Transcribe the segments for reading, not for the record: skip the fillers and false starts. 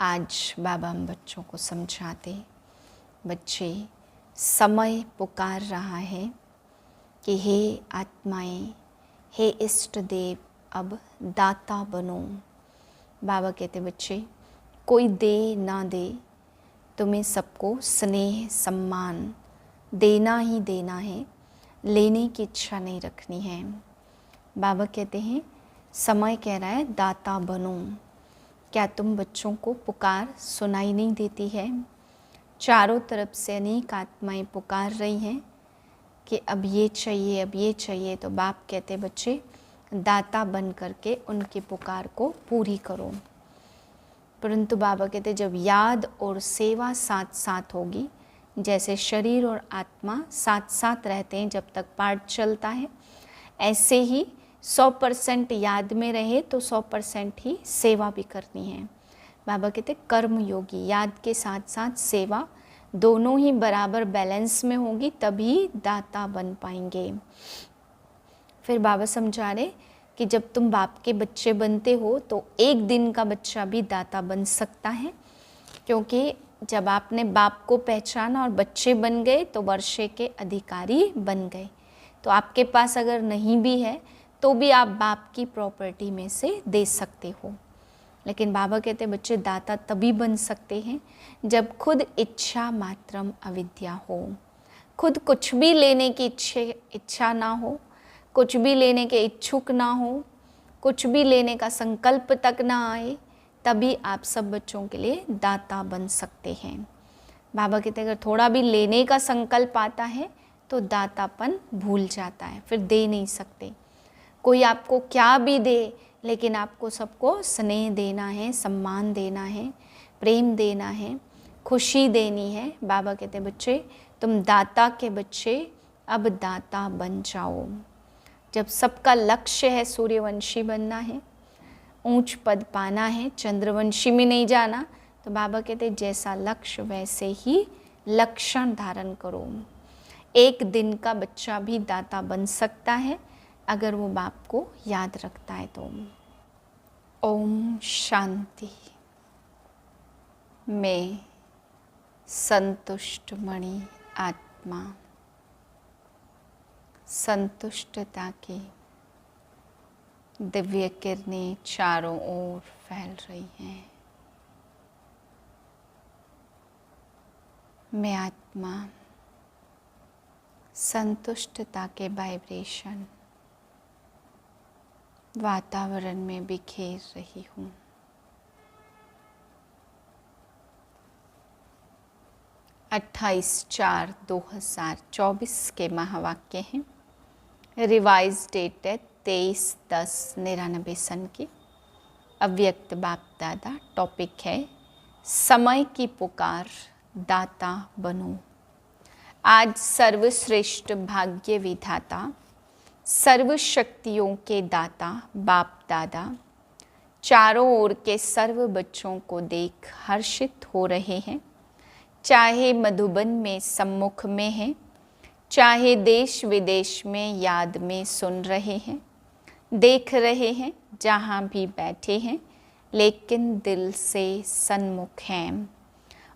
आज बाबा हम बच्चों को समझाते, बच्चे समय पुकार रहा है कि हे आत्माएं, हे इष्ट देव, अब दाता बनो। बाबा कहते बच्चे कोई दे ना दे, तुम्हें सबको स्नेह सम्मान देना ही देना है, लेने की इच्छा नहीं रखनी है। बाबा कहते हैं समय कह रहा है दाता बनो। क्या तुम बच्चों को पुकार सुनाई नहीं देती है? चारों तरफ से अनेक आत्माएं पुकार रही हैं कि अब ये चाहिए, अब ये चाहिए। तो बाप कहते बच्चे दाता बन करके उनकी पुकार को पूरी करो। परंतु बाबा कहते जब याद और सेवा साथ साथ होगी, जैसे शरीर और आत्मा साथ साथ रहते हैं जब तक पाठ चलता है, ऐसे ही 100% याद में रहे तो 100% ही सेवा भी करनी है। बाबा कहते कर्म योगी, याद के साथ साथ सेवा दोनों ही बराबर बैलेंस में होगी, तभी दाता बन पाएंगे। फिर बाबा समझा रहे कि जब तुम बाप के बच्चे बनते हो तो एक दिन का बच्चा भी दाता बन सकता है, क्योंकि जब आपने बाप को पहचाना और बच्चे बन गए तो वर्षे के अधिकारी बन गए। तो आपके पास अगर नहीं भी है तो भी आप बाप की प्रॉपर्टी में से दे सकते हो। लेकिन बाबा कहते बच्चे दाता तभी बन सकते हैं जब खुद इच्छा मात्रम अविद्या हो, खुद कुछ भी लेने की इच्छा ना हो, कुछ भी लेने के इच्छुक ना हो, कुछ भी लेने का संकल्प तक ना आए, तभी आप सब बच्चों के लिए दाता बन सकते हैं। बाबा कहते अगर थोड़ा भी लेने का संकल्प आता है तो दातापन भूल जाता है, फिर दे नहीं सकते। कोई आपको क्या भी दे, लेकिन आपको सबको स्नेह देना है, सम्मान देना है, प्रेम देना है, खुशी देनी है। बाबा कहते बच्चे तुम दाता के बच्चे अब दाता बन जाओ। जब सबका लक्ष्य है सूर्यवंशी बनना है, ऊंच पद पाना है, चंद्रवंशी में नहीं जाना, तो बाबा कहते जैसा लक्ष्य वैसे ही लक्षण धारण करो। एक दिन का बच्चा भी दाता बन सकता है अगर वो बाप को याद रखता है तो। ओम शांति। मैं संतुष्ट मणि आत्मा, संतुष्टता की दिव्य किरणें चारों ओर फैल रही हैं। मैं आत्मा संतुष्टता के वाइब्रेशन वातावरण में बिखेर रही हूँ। अट्ठाईस 4/2024 के महावाक्य हैं। रिवाइज डेट है 23/10/99 सन की। अव्यक्त बाप दादा। टॉपिक है समय की पुकार, दाता बनो। आज सर्वश्रेष्ठ भाग्य विधाता, सर्व शक्तियों के दाता बाप दादा चारों ओर के सर्व बच्चों को देख हर्षित हो रहे हैं। चाहे मधुबन में सम्मुख में हैं, चाहे देश विदेश में याद में सुन रहे हैं, देख रहे हैं, जहाँ भी बैठे हैं, लेकिन दिल से सन्मुख हैं।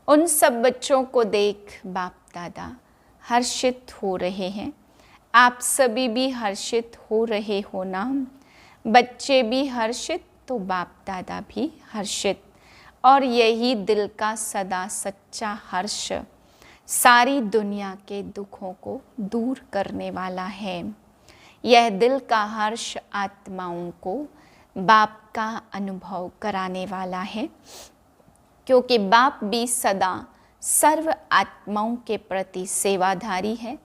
उन सब बच्चों को देख बाप दादा हर्षित हो रहे हैं। आप सभी भी हर्षित हो रहे हो ना? बच्चे भी हर्षित तो बाप दादा भी हर्षित। और यही दिल का सदा सच्चा हर्ष सारी दुनिया के दुखों को दूर करने वाला है। यह दिल का हर्ष आत्माओं को बाप का अनुभव कराने वाला है, क्योंकि बाप भी सदा सर्व आत्माओं के प्रति सेवाधारी है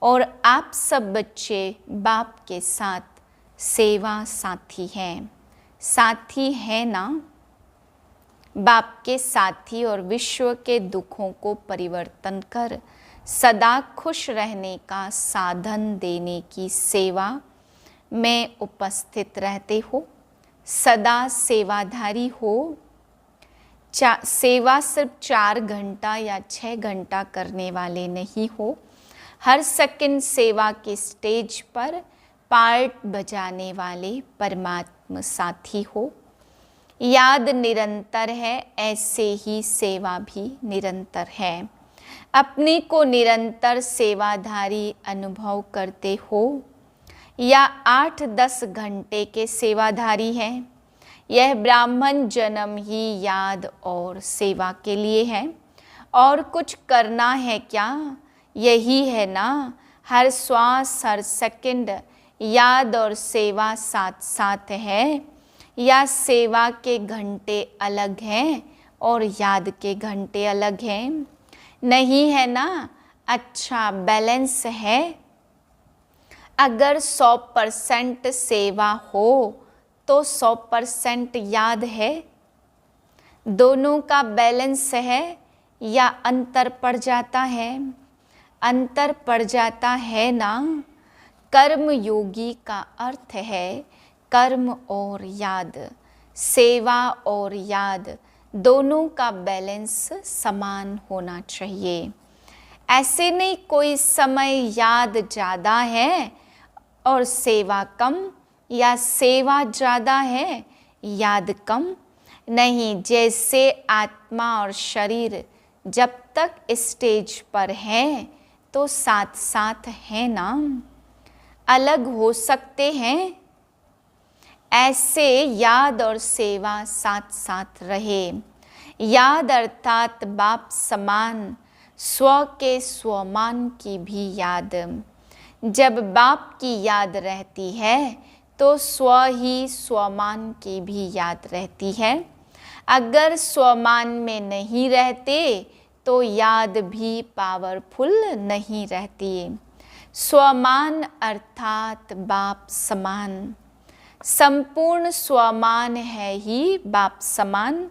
और आप सब बच्चे बाप के साथ सेवा साथी हैं। साथी है ना? बाप के साथी और विश्व के दुखों को परिवर्तन कर सदा खुश रहने का साधन देने की सेवा में उपस्थित रहते हो। सदा सेवाधारी हो। सेवा सिर्फ 4 घंटा या 6 घंटा करने वाले नहीं हो। हर सेकंड सेवा के स्टेज पर पार्ट बजाने वाले परमात्मा साथी हो। याद निरंतर है, ऐसे ही सेवा भी निरंतर है। अपने को निरंतर सेवाधारी अनुभव करते हो या 8-10 घंटे के सेवाधारी हैं? यह ब्राह्मण जन्म ही याद और सेवा के लिए है। और कुछ करना है क्या? यही है ना, हर श्वास हर सेकंड याद और सेवा साथ साथ है, या सेवा के घंटे अलग हैं और याद के घंटे अलग हैं? नहीं है ना। अच्छा, बैलेंस है। अगर 100% सेवा हो तो 100% याद है। दोनों का बैलेंस है या अंतर पड़ जाता है? अंतर पड़ जाता है ना। कर्म योगी का अर्थ है कर्म और याद, सेवा और याद दोनों का बैलेंस समान होना चाहिए। ऐसे नहीं कोई समय याद ज़्यादा है और सेवा कम, या सेवा ज़्यादा है याद कम। नहीं, जैसे आत्मा और शरीर जब तक स्टेज पर है तो साथ साथ है ना, अलग हो सकते हैं। ऐसे याद और सेवा साथ साथ रहे। याद अर्थात बाप समान, स्व के स्वमान की भी याद। जब बाप की याद रहती है तो स्व ही स्वमान की भी याद रहती है। अगर स्वमान में नहीं रहते तो याद भी पावरफुल नहीं रहती। स्वमान अर्थात बाप समान, संपूर्ण स्वमान है ही बाप समान।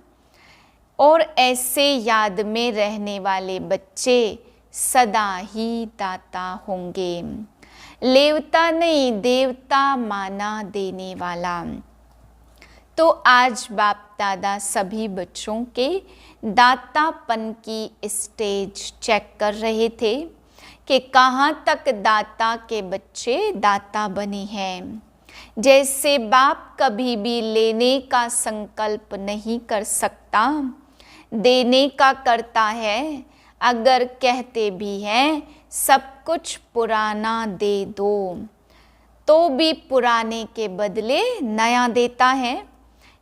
और ऐसे याद में रहने वाले बच्चे सदा ही दाता होंगे। लेवता नहीं, देवता माना देने वाला। तो आज बाप दादा सभी बच्चों के दातापन की स्टेज चेक कर रहे थे कि कहाँ तक दाता के बच्चे दाता बने हैं। जैसे बाप कभी भी लेने का संकल्प नहीं कर सकता, देने का करता है। अगर कहते भी हैं सब कुछ पुराना दे दो, तो भी पुराने के बदले नया देता है।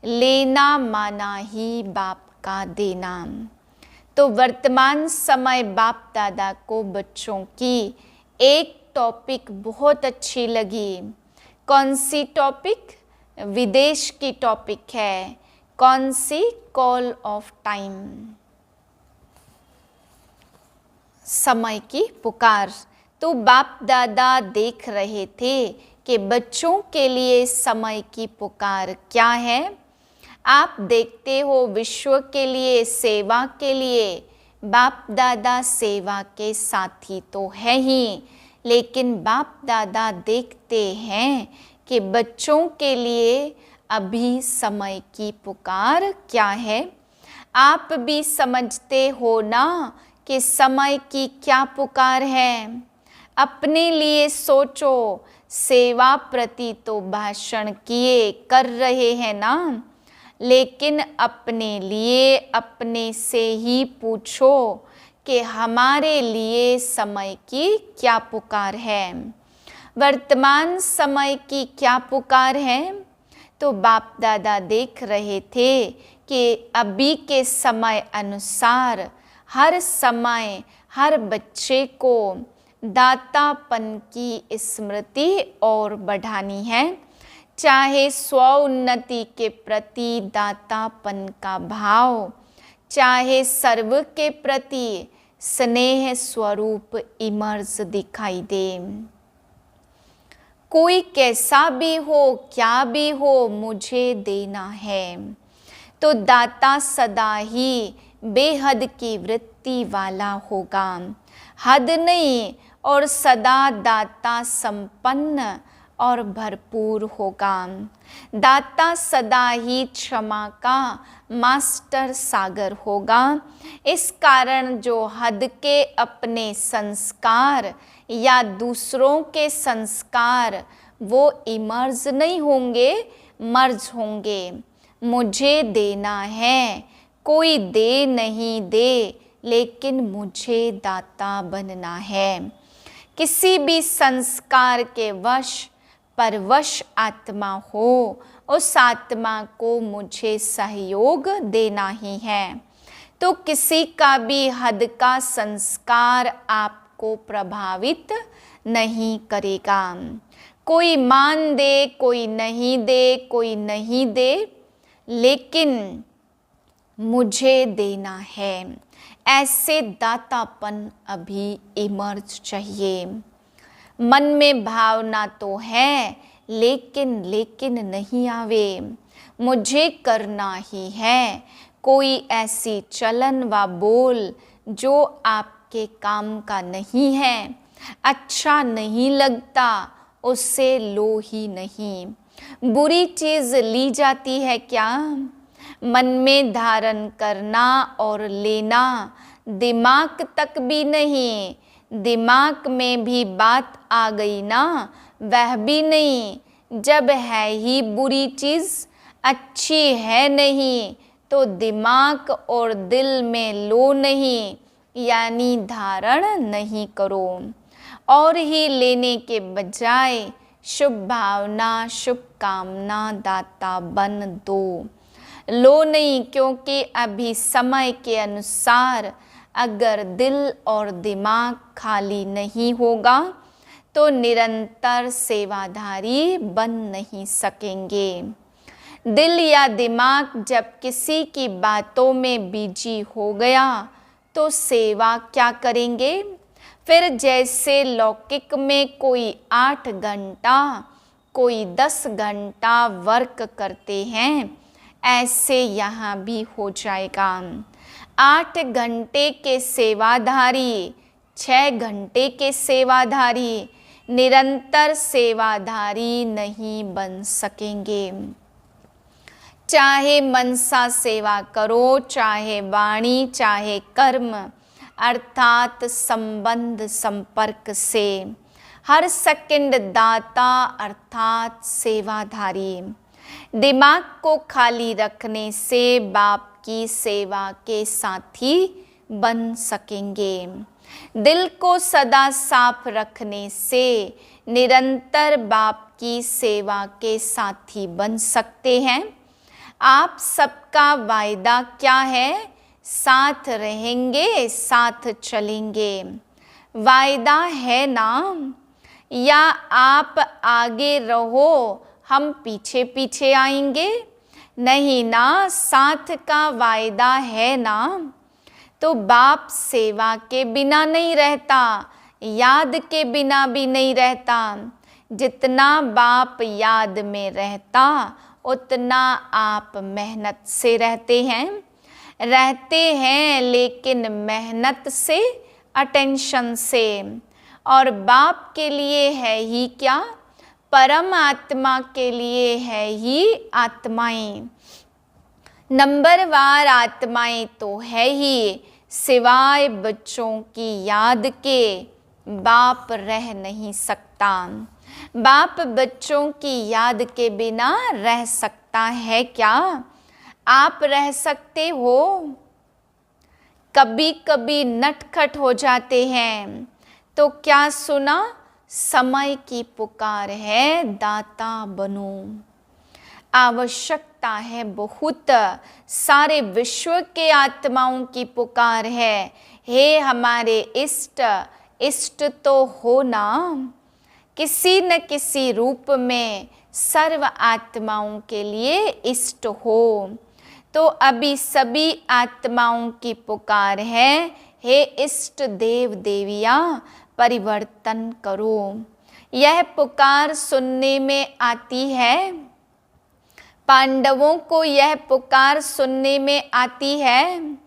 लेना माना ही बाप का देना। तो वर्तमान समय बाप दादा को बच्चों की एक टॉपिक बहुत अच्छी लगी। कौन सी टॉपिक? विदेश की टॉपिक है। कौन सी? कॉल ऑफ टाइम, समय की पुकार। तो बाप दादा देख रहे थे कि बच्चों के लिए समय की पुकार क्या है। आप देखते हो विश्व के लिए, सेवा के लिए बाप दादा सेवा के साथी तो है ही, लेकिन बाप दादा देखते हैं कि बच्चों के लिए अभी समय की पुकार क्या है। आप भी समझते हो ना कि समय की क्या पुकार है। अपने लिए सोचो, सेवा प्रति तो भाषण किए कर रहे हैं ना, लेकिन अपने लिए अपने से ही पूछो कि हमारे लिए समय की क्या पुकार है। वर्तमान समय की क्या पुकार है। तो बाप दादा देख रहे थे कि अभी के समय अनुसार हर समय हर बच्चे को दातापन की स्मृति और बढ़ानी है। चाहे स्व उन्नति के प्रति दातापन का भाव, चाहे सर्व के प्रति स्नेह स्वरूप इमर्ज दिखाई दे। कोई कैसा भी हो, क्या भी हो, मुझे देना है। तो दाता सदा ही बेहद की वृत्ति वाला होगा, हद नहीं, और सदा दाता संपन्न और भरपूर होगा। दाता सदा ही क्षमा का मास्टर सागर होगा। इस कारण जो हद के अपने संस्कार या दूसरों के संस्कार वो इमर्ज नहीं होंगे, मर्ज होंगे। मुझे देना है, कोई दे नहीं दे, लेकिन मुझे दाता बनना है। किसी भी संस्कार के वश परवश आत्मा हो, उस आत्मा को मुझे सहयोग देना ही है। तो किसी का भी हद का संस्कार आपको प्रभावित नहीं करेगा। कोई मान दे, कोई नहीं दे, कोई नहीं दे, लेकिन मुझे देना है, ऐसे दातापन अभी इमर्ज चाहिए। मन में भावना तो है, लेकिन नहीं आवे, मुझे करना ही है। कोई ऐसी चलन व बोल जो आपके काम का नहीं है, अच्छा नहीं लगता, उससे लो ही नहीं। बुरी चीज़ ली जाती है क्या? मन में धारण करना और लेना, दिमाग तक भी नहीं। दिमाग में भी बात आ गई ना, वह भी नहीं। जब है ही बुरी चीज़, अच्छी है नहीं, तो दिमाग और दिल में लो नहीं, यानी धारण नहीं करो। और ही लेने के बजाय शुभ भावना, शुभ कामना दाता बन दो। लो नहीं, क्योंकि अभी समय के अनुसार अगर दिल और दिमाग खाली नहीं होगा तो निरंतर सेवाधारी बन नहीं सकेंगे। दिल या दिमाग जब किसी की बातों में बिजी हो गया तो सेवा क्या करेंगे? फिर जैसे लौकिक में कोई 8 घंटा, कोई 10 घंटा वर्क करते हैं, ऐसे यहाँ भी हो जाएगा। 8 घंटे के सेवाधारी, 6 घंटे के सेवाधारी निरंतर सेवाधारी नहीं बन सकेंगे। चाहे मनसा सेवा करो, चाहे वाणी, चाहे कर्म, अर्थात संबंध संपर्क से। हर सेकंड दाता अर्थात सेवाधारी। दिमाग को खाली रखने से बाप की सेवा के साथी बन सकेंगे। दिल को सदा साफ रखने से निरंतर बाप की सेवा के साथी बन सकते हैं। आप सबका वायदा क्या है? साथ रहेंगे, साथ चलेंगे। वायदा है ना? या आप आगे रहो, हम पीछे पीछे आएंगे? नहीं ना, साथ का वायदा है ना। तो बाप सेवा के बिना नहीं रहता, याद के बिना भी नहीं रहता। जितना बाप याद में रहता, उतना आप मेहनत से रहते हैं। लेकिन मेहनत से, अटेंशन से। और बाप के लिए है ही क्या? परम आत्मा के लिए है ही आत्माएं। नंबरवार आत्माएं तो है ही, सिवाय बच्चों की याद के बाप रह नहीं सकता। बाप बच्चों की याद के बिना रह सकता है क्या? आप रह सकते हो? कभी कभी नटखट हो जाते हैं तो क्या सुना? समय की पुकार है, दाता बनो। आवश्यकता है बहुत, सारे विश्व के आत्माओं की पुकार है। हे हमारे इष्ट, इष्ट तो हो ना, किसी न किसी रूप में सर्व आत्माओं के लिए इष्ट हो। तो अभी सभी आत्माओं की पुकार है, हे इष्ट देव देविया परिवर्तन करो। यह पुकार सुनने में आती है। पांडवों को यह पुकार सुनने में आती है।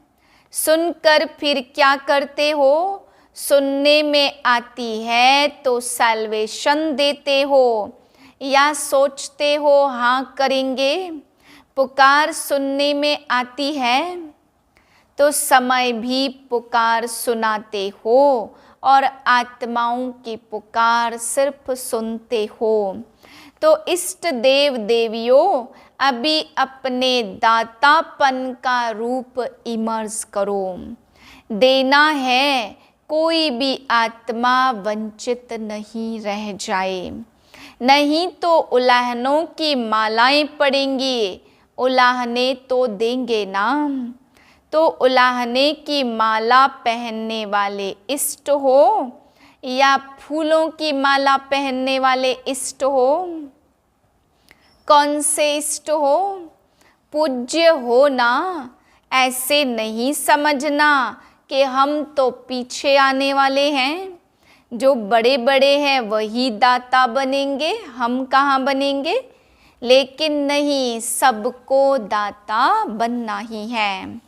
सुनकर फिर क्या करते हो? सुनने में आती है तो सैल्वेशन देते हो या सोचते हो हाँ करेंगे? पुकार सुनने में आती है तो समय भी पुकार सुनाते हो और आत्माओं की पुकार सिर्फ सुनते हो। तो इष्ट देव देवियों, अभी अपने दातापन का रूप इमर्ज करो। देना है, कोई भी आत्मा वंचित नहीं रह जाए, नहीं तो उलाहनों की मालाएं पड़ेंगी। उलाहने तो देंगे ना, तो उलाहने की माला पहनने वाले इष्ट हो या फूलों की माला पहनने वाले इष्ट हो? कौन से इष्ट हो? पूज्य हो ना। ऐसे नहीं समझना कि हम तो पीछे आने वाले हैं, जो बड़े बड़े हैं वही दाता बनेंगे, हम कहाँ बनेंगे। लेकिन नहीं, सबको दाता बनना ही है।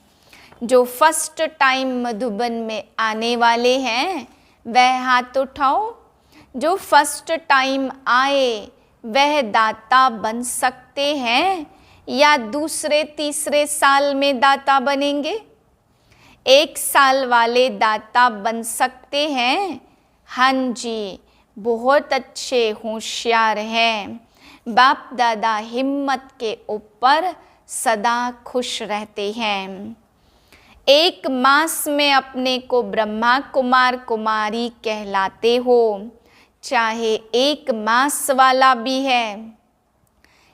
जो फर्स्ट टाइम मधुबन में आने वाले हैं वह हाथ उठाओ। जो फर्स्ट टाइम आए वह दाता बन सकते हैं या दूसरे तीसरे साल में दाता बनेंगे? 1 साल वाले दाता बन सकते हैं? हाँ जी, बहुत अच्छे होशियार हैं। बाप दादा हिम्मत के ऊपर सदा खुश रहते हैं। 1 मास में अपने को ब्रह्मा कुमार कुमारी कहलाते हो, चाहे 1 मास वाला भी है।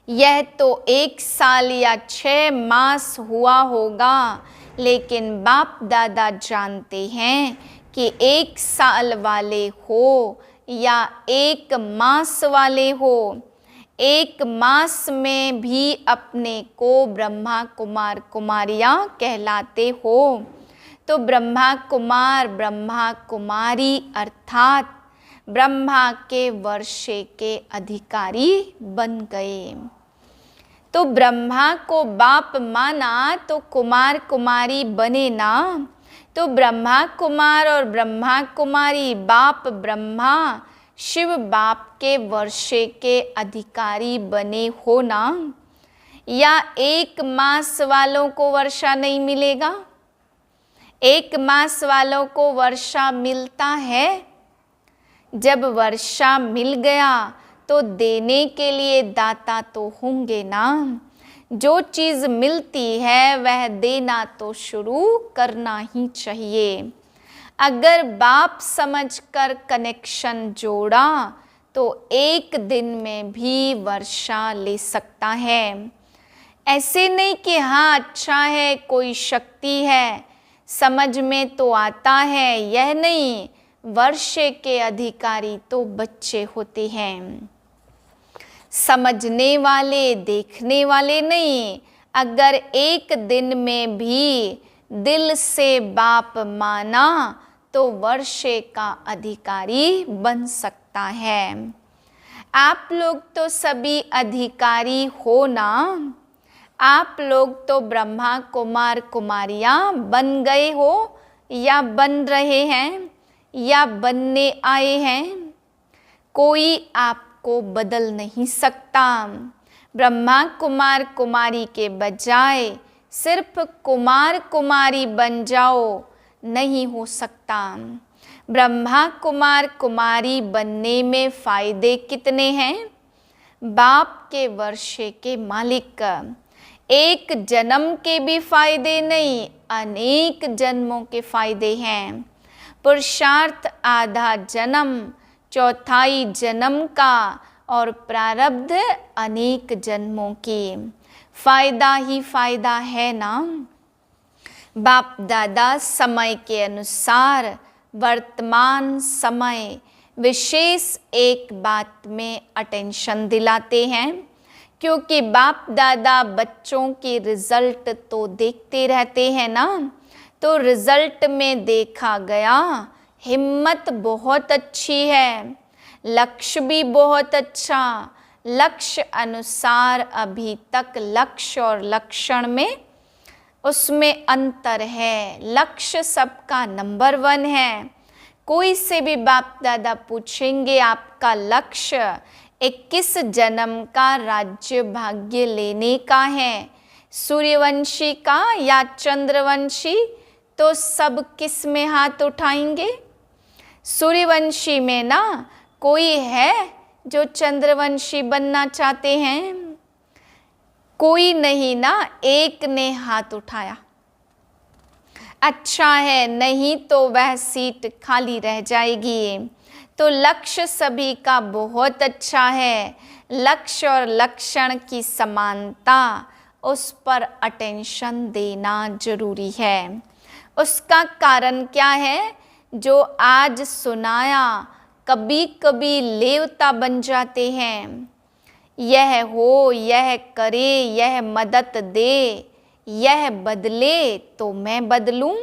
यह तो 1 साल या 6 मास हुआ होगा, लेकिन बाप दादा जानते हैं कि 1 साल वाले हो या 1 मास वाले हो, 1 मास में भी अपने को ब्रह्मा कुमार कुमारियाँ कहलाते हो। तो ब्रह्मा कुमार ब्रह्मा कुमारी अर्थात ब्रह्मा के वर्षे के अधिकारी बन गए। तो ब्रह्मा को बाप माना तो कुमार कुमारी बने ना। तो ब्रह्मा कुमार और ब्रह्मा कुमारी, बाप ब्रह्मा शिव बाप के वर्षे के अधिकारी बने हो ना। या 1 मास वालों को वर्षा नहीं मिलेगा? 1 मास वालों को वर्षा मिलता है। जब वर्षा मिल गया तो देने के लिए दाता तो होंगे ना। जो चीज़ मिलती है वह देना तो शुरू करना ही चाहिए। अगर बाप समझकर कनेक्शन जोड़ा तो 1 दिन में भी वर्षा ले सकता है। ऐसे नहीं कि हाँ अच्छा है, कोई शक्ति है, समझ में तो आता है, यह नहीं। वर्षे के अधिकारी तो बच्चे होते हैं, समझने वाले, देखने वाले नहीं। अगर 1 दिन में भी दिल से बाप माना तो वर्षे का अधिकारी बन सकता है। आप लोग तो सभी अधिकारी हो ना। आप लोग तो ब्रह्मा कुमार कुमारियाँ बन गए हो या बन रहे हैं या बनने आए हैं। कोई आपको बदल नहीं सकता। ब्रह्मा कुमार कुमारी के बजाय सिर्फ कुमार कुमारी बन जाओ, नहीं हो सकता। ब्रह्मा कुमार कुमारी बनने में फ़ायदे कितने हैं? बाप के वर्षे के मालिक। 1 जन्म के भी फ़ायदे नहीं, अनेक जन्मों के फ़ायदे हैं। पुरुषार्थ आधा जन्म, चौथाई जन्म का और प्रारब्ध अनेक जन्मों की। फ़ायदा ही फ़ायदा है ना। बाप दादा समय के अनुसार वर्तमान समय विशेष एक बात में अटेंशन दिलाते हैं, क्योंकि बाप दादा बच्चों के रिजल्ट तो देखते रहते हैं ना। तो रिजल्ट में देखा गया हिम्मत बहुत अच्छी है, लक्ष्य भी बहुत अच्छा। लक्ष्य अनुसार अभी तक लक्ष्य और लक्षण में उसमें अंतर है। लक्ष्य सबका नंबर 1 है। कोई से भी बाप दादा पूछेंगे आपका लक्ष्य 21 जन्म का राज्य भाग्य लेने का है, सूर्यवंशी का या चंद्रवंशी, तो सब किस में हाथ उठाएंगे? सूर्यवंशी में ना। कोई है जो चंद्रवंशी बनना चाहते हैं? कोई नहीं ना, एक ने हाथ उठाया। अच्छा है, नहीं तो वह सीट खाली रह जाएगी। तो लक्ष्य सभी का बहुत अच्छा है, लक्ष्य और लक्षण की समानता, उस पर अटेंशन देना जरूरी है। उसका कारण क्या है? जो आज सुनाया कभी कभी लेवता बन जाते हैं। यह हो, यह करे, यह मदद दे, यह बदले तो मैं बदलूं,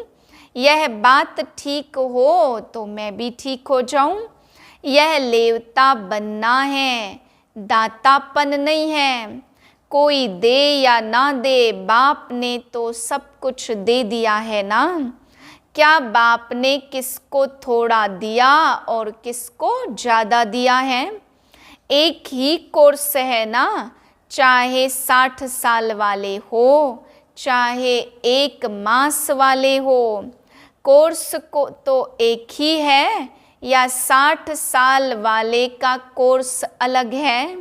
यह बात ठीक हो तो मैं भी ठीक हो जाऊं। यह लेवता बनना है, दातापन नहीं है। कोई दे या ना दे, बाप ने तो सब कुछ दे दिया है ना। क्या बाप ने किसको थोड़ा दिया और किसको ज़्यादा दिया है? एक ही कोर्स है ना, चाहे 60 साल वाले हो, चाहे 1 मास वाले हो। कोर्स को तो एक ही है या 60 साल वाले का कोर्स अलग है?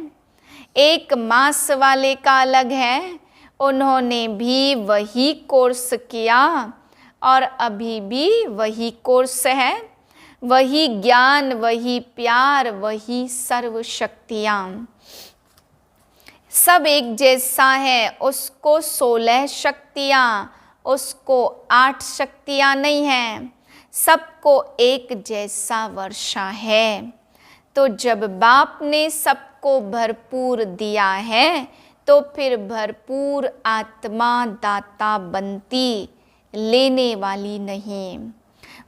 1 मास वाले का अलग है। उन्होंने भी वही कोर्स किया और अभी भी वही कोर्स है। वही ज्ञान, वही प्यार, वही सर्व शक्तियाँ, सब एक जैसा है। उसको 16 शक्तियाँ, उसको 8 शक्तियाँ नहीं हैं। सबको एक जैसा वर्षा है। तो जब बाप ने सबको भरपूर दिया है तो फिर भरपूर आत्मा दाता बनती, लेने वाली नहीं।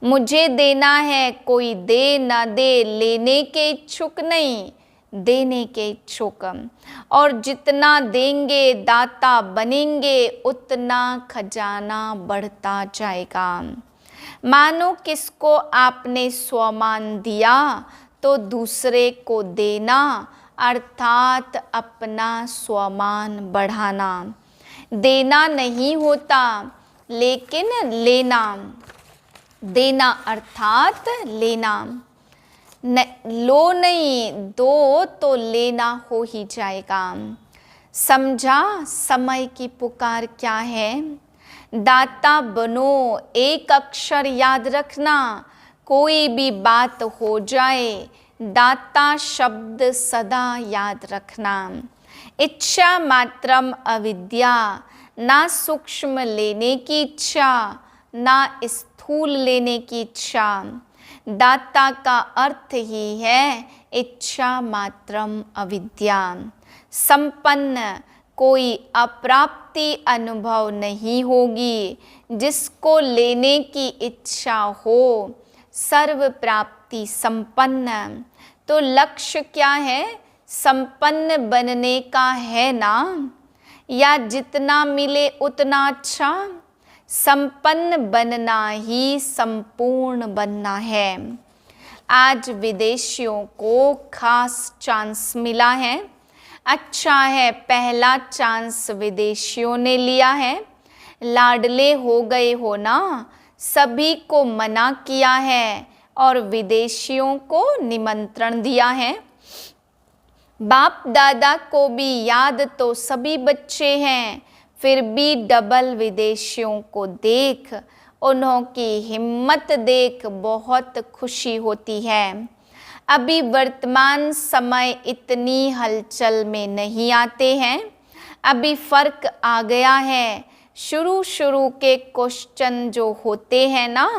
मुझे देना है, कोई दे ना दे, लेने के इच्छुक नहीं, देने के इच्छुक। और जितना देंगे दाता बनेंगे, उतना खजाना बढ़ता जाएगा। मानो किसको आपने स्वमान दिया तो दूसरे को देना, अर्थात अपना स्वमान बढ़ाना। देना नहीं होता लेकिन लेना, देना अर्थात लेना। लो नहीं, दो तो लेना हो ही जाएगा। समझा समय की पुकार क्या है? दाता बनो, एक अक्षर याद रखना। कोई भी बात हो जाए, दाता शब्द सदा याद रखना। इच्छा मात्रम अविद्या, ना सूक्ष्म लेने की इच्छा, ना स्थूल लेने की इच्छा। दाता का अर्थ ही है इच्छा मात्रम अविद्या। संपन्न, कोई अप्राप्ति अनुभव नहीं होगी। जिसको लेने की इच्छा हो, सर्व प्राप्ति संपन्न। तो लक्ष्य क्या है? संपन्न बनने का है ना, या जितना मिले उतना अच्छा? संपन्न बनना ही संपूर्ण बनना है। आज विदेशियों को खास चांस मिला है। अच्छा है, पहला चांस विदेशियों ने लिया है। लाडले हो गए हो ना, सभी को मना किया है और विदेशियों को निमंत्रण दिया है। बाप दादा को भी याद तो सभी बच्चे हैं, फिर भी डबल विदेशियों को देख, उन्हों की हिम्मत देख बहुत खुशी होती है। अभी वर्तमान समय इतनी हलचल में नहीं आते हैं। अभी फर्क आ गया है। शुरू के क्वेश्चन जो होते हैं ना,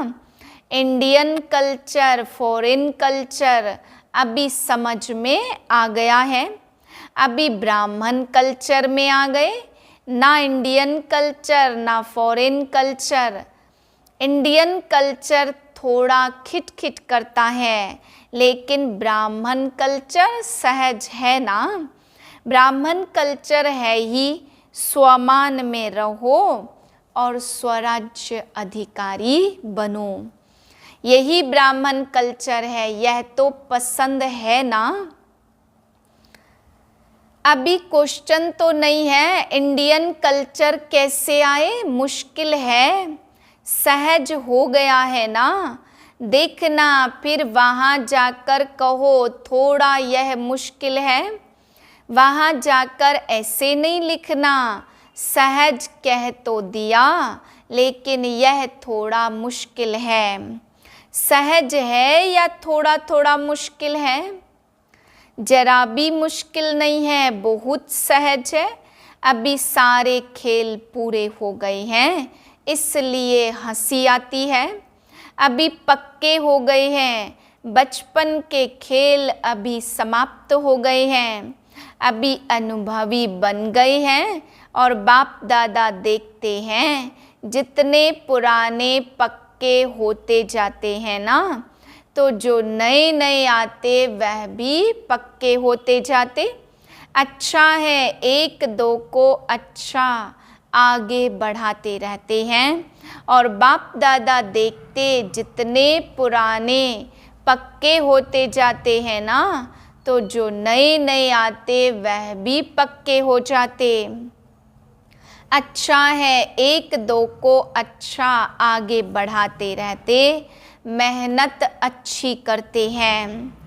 इंडियन कल्चर, फॉरेन कल्चर, अभी समझ में आ गया है। अभी ब्राह्मण कल्चर में आ गए, ना इंडियन कल्चर ना फॉरेन कल्चर। इंडियन कल्चर थोड़ा खिटखिट करता है, लेकिन ब्राह्मण कल्चर सहज है ना। ब्राह्मण कल्चर है ही स्वमान में रहो और स्वराज्य अधिकारी बनो। यही ब्राह्मण कल्चर है, यह तो पसंद है ना। अभी क्वेश्चन तो नहीं है इंडियन कल्चर कैसे आए, मुश्किल है। सहज हो गया है ना। देखना फिर वहाँ जाकर कहो थोड़ा यह मुश्किल है। वहाँ जाकर ऐसे नहीं लिखना, सहज कह तो दिया लेकिन यह थोड़ा मुश्किल है। सहज है या थोड़ा थोड़ा मुश्किल है? जरा भी मुश्किल नहीं है, बहुत सहज है। अभी सारे खेल पूरे हो गए हैं इसलिए हंसी आती है। अभी पक्के हो गए हैं, बचपन के खेल अभी समाप्त हो गए हैं। अभी अनुभवी बन गए हैं और बाप दादा देखते हैं जितने पुराने पक्के होते जाते हैं ना, तो जो नए नए आते वह भी पक्के होते जाते। अच्छा है एक दो को अच्छा आगे बढ़ाते रहते हैं और बाप दादा देखते जितने पुराने पक्के होते जाते हैं ना, तो जो नए नए आते वह भी पक्के हो जाते। अच्छा है एक दो को अच्छा आगे बढ़ाते रहते, मेहनत अच्छी करते हैं।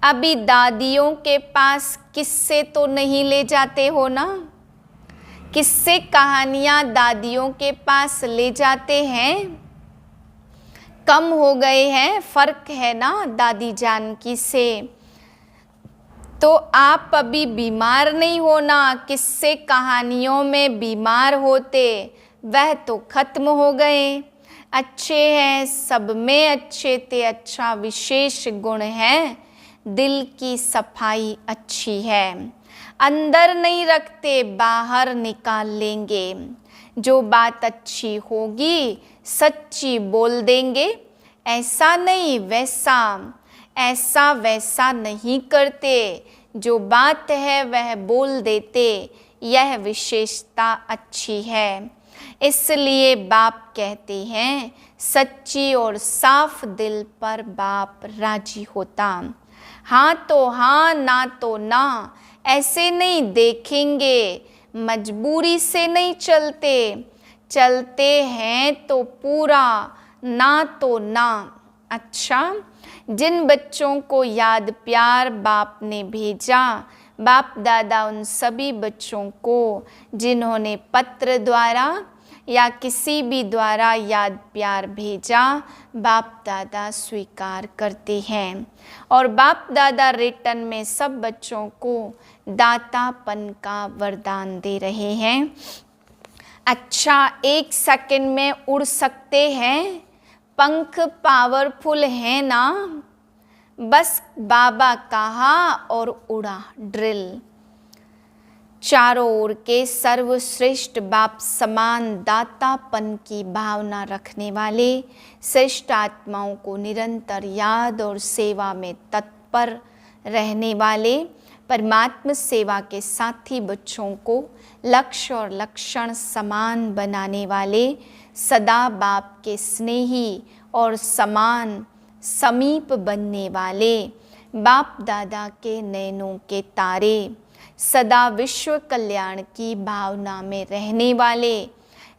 अभी दादियों के पास किस्से तो नहीं ले जाते हो ना? किस्से कहानियाँ दादियों के पास ले जाते हैं? कम हो गए हैं, फर्क है ना दादी जानकी से। तो आप अभी बीमार नहीं होना, किस्से कहानियों में बीमार होते वह तो खत्म हो गए। अच्छे हैं, सब में अच्छे थे, अच्छा विशेष गुण है, दिल की सफाई अच्छी है। अंदर नहीं रखते, बाहर निकाल लेंगे। जो बात अच्छी होगी सच्ची बोल देंगे। ऐसा नहीं वैसा, ऐसा वैसा नहीं करते, जो बात है वह बोल देते, यह विशेषता अच्छी है। इसलिए बाप कहते हैं सच्ची और साफ दिल पर बाप राजी होता। हाँ तो हाँ, ना तो ना, ऐसे नहीं देखेंगे, मजबूरी से नहीं चलते, चलते हैं तो पूरा, ना तो ना। अच्छा, जिन बच्चों को याद प्यार बाप ने भेजा, बाप दादा उन सभी बच्चों को जिन्होंने पत्र द्वारा या किसी भी द्वारा याद प्यार भेजा, बाप दादा स्वीकार करते हैं और बाप दादा रिटर्न में सब बच्चों को दातापन का वरदान दे रहे हैं। अच्छा, 1 सेकंड में उड़ सकते हैं, पंख पावरफुल है ना? बस बाबा कहा और उड़ा ड्रिल। चारों ओर के सर्वश्रेष्ठ बाप समान दातापन की भावना रखने वाले श्रेष्ठ आत्माओं को निरंतर याद और सेवा में तत्पर रहने वाले परमात्मा सेवा के साथी बच्चों को लक्ष्य और लक्षण समान बनाने वाले सदा बाप के स्नेही और समान समीप बनने वाले बाप दादा के नैनों के तारे, सदा विश्व कल्याण की भावना में रहने वाले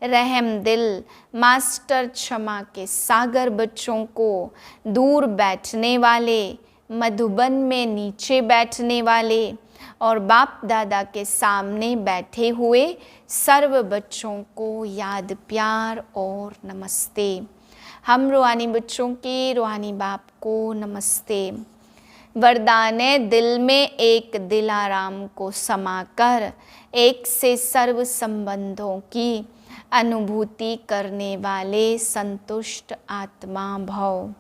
रहम दिल मास्टर क्षमा के सागर बच्चों को दूर बैठने वाले, मधुबन में नीचे बैठने वाले और बाप दादा के सामने बैठे हुए सर्व बच्चों को याद प्यार और नमस्ते। हम रूहानी बच्चों के रूहानी बाप को नमस्ते। वरदान है, दिल में एक दिलाराम को समाकर एक से सर्व संबंधों की अनुभूति करने वाले संतुष्ट आत्मा भव।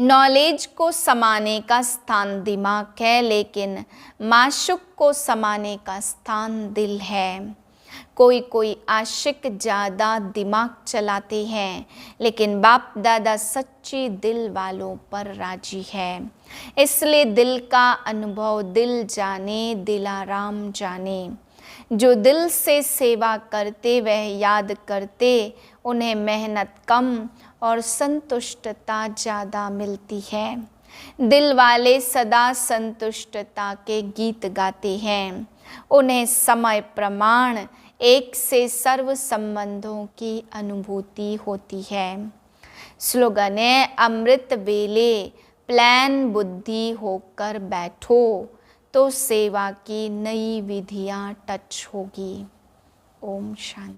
नॉलेज को समाने का स्थान दिमाग है, लेकिन माशुक को समाने का स्थान दिल है। कोई कोई आशिक ज़्यादा दिमाग चलाते हैं, लेकिन बाप दादा सच्ची दिल वालों पर राजी है। इसलिए दिल का अनुभव दिल जाने, दिलाराम जाने। जो दिल से सेवा करते वह याद करते, उन्हें मेहनत कम और संतुष्टता ज़्यादा मिलती है। दिल वाले सदा संतुष्टता के गीत गाते हैं। उन्हें समय प्रमाण एक से सर्व संबंधों की अनुभूति होती है। स्लोगन है, अमृत वेले प्लान बुद्धि होकर बैठो, तो तो सेवा की नई विधियाँ टच होगी। ओम शांति।